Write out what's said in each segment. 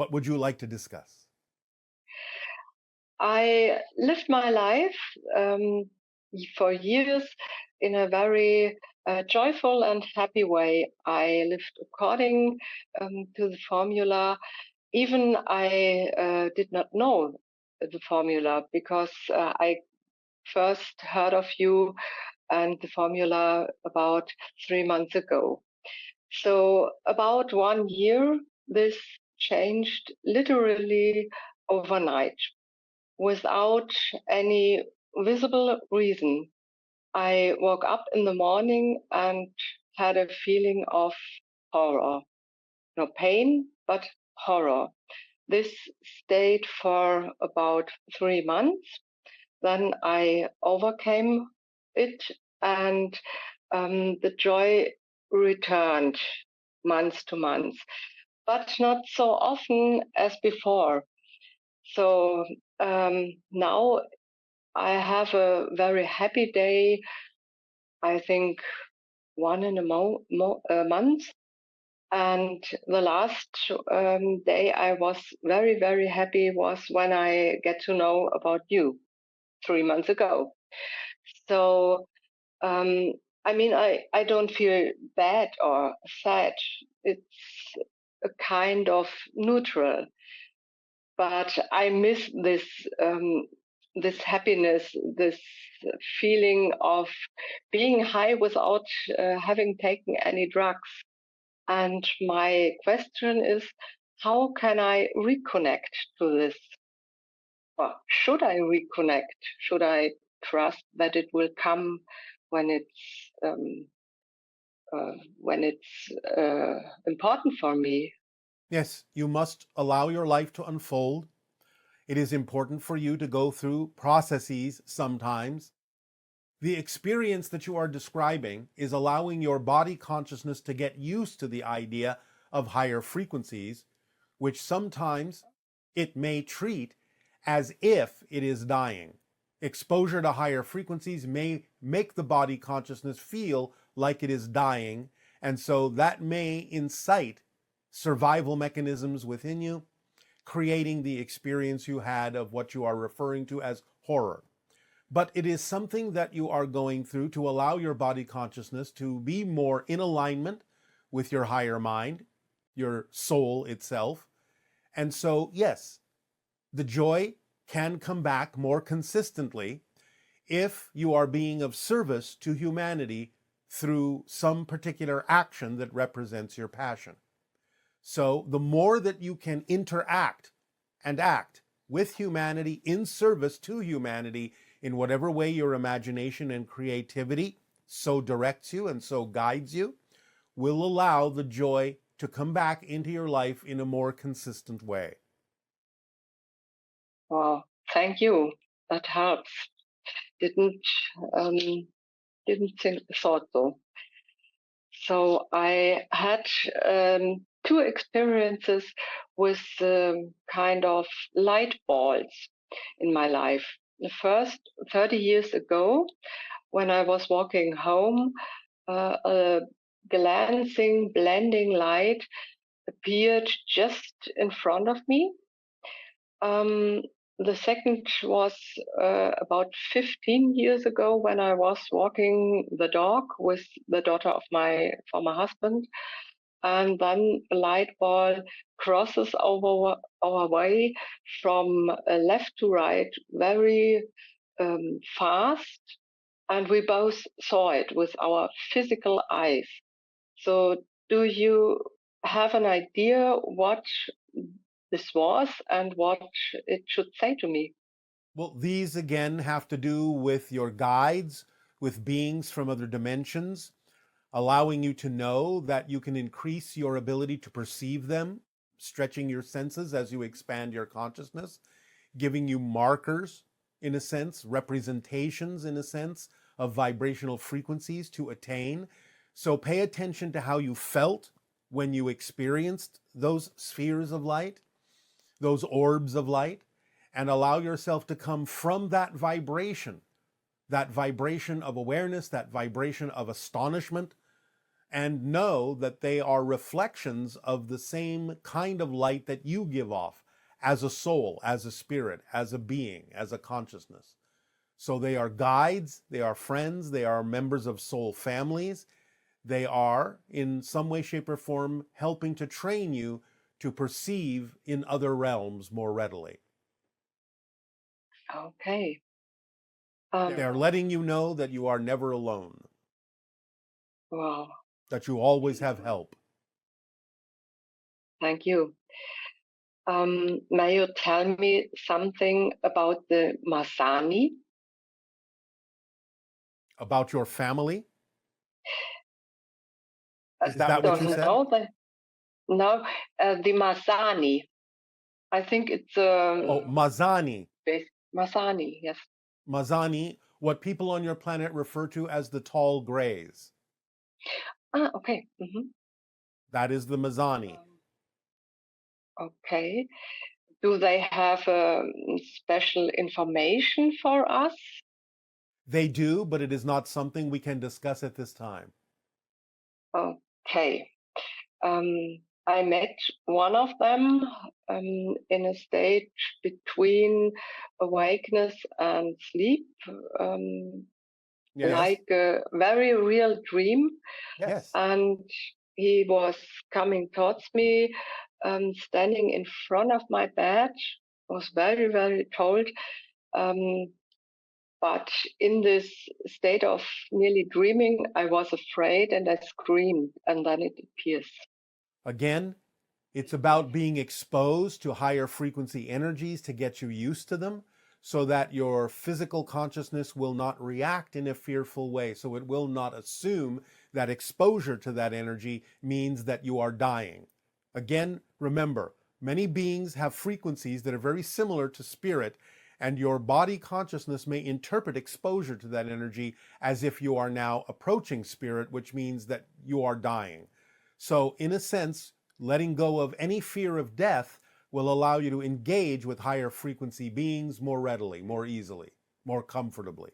What would you like to discuss? I lived my life for years in a very joyful and happy way. I lived according to the formula. Even I did not know the formula because I first heard of you and the formula about 3 months ago. So, about 1 year, this changed literally overnight without any visible reason. I woke up in the morning and had a feeling of horror. No pain, but horror. This stayed for about 3 months. Then I overcame it, and the joy returned month to month, but not so often as before. So now I have a very happy day. I think one in a month. And the last day I was very, very happy was when I get to know about you 3 months ago. So, I mean, I don't feel bad or sad. It's a kind of neutral, but I miss this happiness, this feeling of being high without having taken any drugs. And my question is, how can I reconnect to this? Or should I reconnect? Should I trust that it will come when it's important for me? Yes, you must allow your life to unfold. It is important for you to go through processes sometimes. The experience that you are describing is allowing your body consciousness to get used to the idea of higher frequencies, which sometimes it may treat as if it is dying. Exposure to higher frequencies may make the body consciousness feel like it is dying, and so that may incite survival mechanisms within you, creating the experience you had of what you are referring to as horror. But it is something that you are going through to allow your body consciousness to be more in alignment with your higher mind, your soul itself. And so, yes, the joy can come back more consistently if you are being of service to humanity through some particular action that represents your passion. So the more that you can interact and act with humanity in service to humanity in whatever way your imagination and creativity so directs you and so guides you, will allow the joy to come back into your life in a more consistent way. Oh, thank you. That helps. Didn't um, didn't thought so. So I had two experiences with kind of light balls in my life. The first, 30 years ago, when I was walking home, a glancing, blending light appeared just in front of me. The second was about 15 years ago when I was walking the dog with the daughter of my former husband. And then a light ball crosses over our way from left to right very fast. And we both saw it with our physical eyes. So, do you have an idea what this was and what it should say to me? Well, these again have to do with your guides, with beings from other dimensions, allowing you to know that you can increase your ability to perceive them, stretching your senses as you expand your consciousness, giving you markers, in a sense, representations, in a sense, of vibrational frequencies to attain. So pay attention to how you felt when you experienced those spheres of light, those orbs of light, and allow yourself to come from that vibration of awareness, that vibration of astonishment, and know that they are reflections of the same kind of light that you give off as a soul, as a spirit, as a being, as a consciousness. So they are guides, they are friends, they are members of soul families. They are, in some way, shape, or form, helping to train you to perceive in other realms more readily. Okay. They are letting you know that you are never alone, Wow. that you always have help. Thank you. May you tell me something about the Masani? About your family? Is I that what you don't said? know that. No, the Masani. I think it's Oh, Mazani. Masani. Yes. Mazani, what people on your planet refer to as the tall grays. Ah, okay. Mm-hmm. That is the Mazani. Okay. Do they have special information for us? They do, but it is not something we can discuss at this time. Okay. I met one of them in a stage between awakeness and sleep, Yes. like a very real dream. Yes. And he was coming towards me, standing in front of my bed, was very, very tall. But in this state of nearly dreaming, I was afraid and I screamed, and then it appears. Again, it's about being exposed to higher frequency energies to get you used to them so that your physical consciousness will not react in a fearful way. So it will not assume that exposure to that energy means that you are dying. Again, remember, many beings have frequencies that are very similar to spirit, and your body consciousness may interpret exposure to that energy as if you are now approaching spirit, which means that you are dying. So, in a sense, letting go of any fear of death will allow you to engage with higher frequency beings more readily, more easily, more comfortably.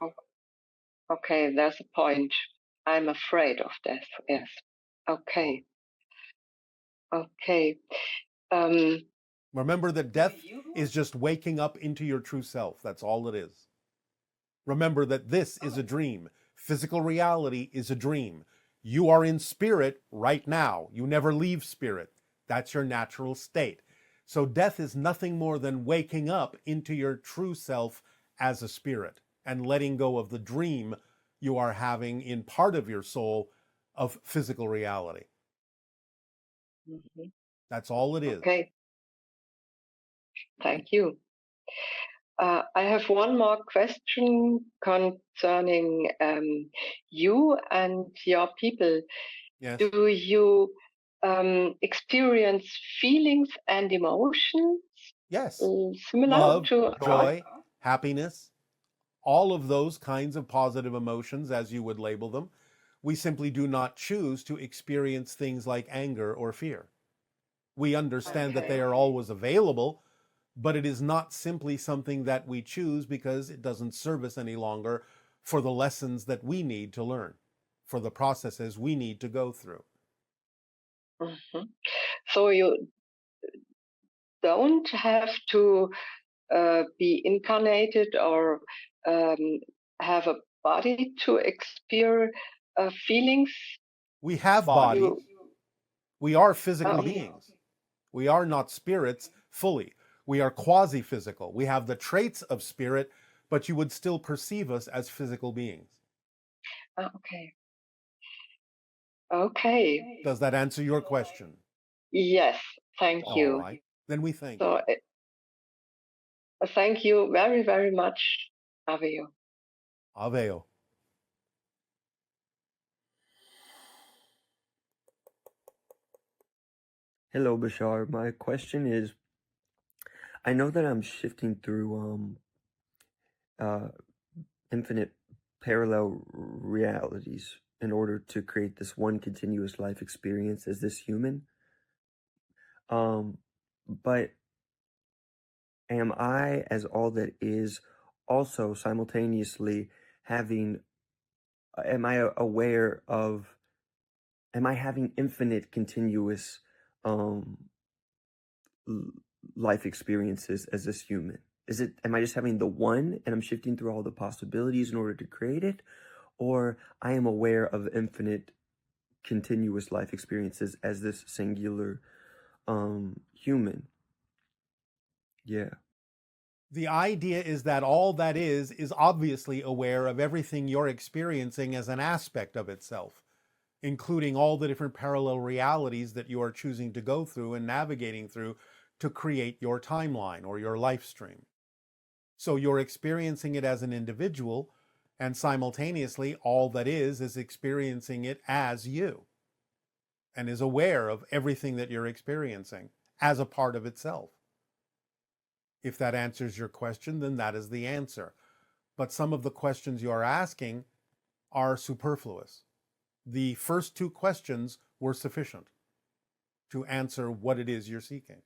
Okay, there's a point. I'm afraid of death. Yes. Okay. Okay. Remember that death is just waking up into your true self. That's all it is. Remember that this is a dream. Physical reality is a dream. You are in spirit right now. You never leave spirit. That's your natural state. So death is nothing more than waking up into your true self as a spirit and letting go of the dream you are having in part of your soul of physical reality. Mhm. That's all it is. Okay. Thank you. I have one more question concerning you and your people. Yes. Do you experience feelings and emotions Yes. similar Love, to us? joy, happiness, all of those kinds of positive emotions, as you would label them. We simply do not choose to experience things like anger or fear. We understand that they are always available, but it is not simply something that we choose because it doesn't serve us any longer for the lessons that we need to learn, for the processes we need to go through. Mhm. So you don't have to be incarnated or have a body to experience feelings. We have bodies. We are physical beings. We are not spirits fully. We are quasi physical. We have the traits of spirit, but you would still perceive us as physical beings. Okay. Okay. Does that answer your question? Yes. Thank All you. right. Then we thank So you. thank you very, very much, Avio. Aveo. Hello, Bashar. My question is, I know that I'm shifting through infinite parallel realities in order to create this one continuous life experience as this human. But am I, as all that is, also simultaneously am I aware of am I having infinite continuous um l- life experiences as this human? Am I just having the one and I'm shifting through all the possibilities in order to create it? Or I am aware of infinite continuous life experiences as this singular human? Yeah. The idea is that all that is obviously aware of everything you're experiencing as an aspect of itself, including all the different parallel realities that you are choosing to go through and navigating through to create your timeline or your life stream. So you're experiencing it as an individual, and simultaneously, all that is experiencing it as you and is aware of everything that you're experiencing as a part of itself. If that answers your question, then that is the answer. But some of the questions you're asking are superfluous. The first two questions were sufficient to answer what it is you're seeking.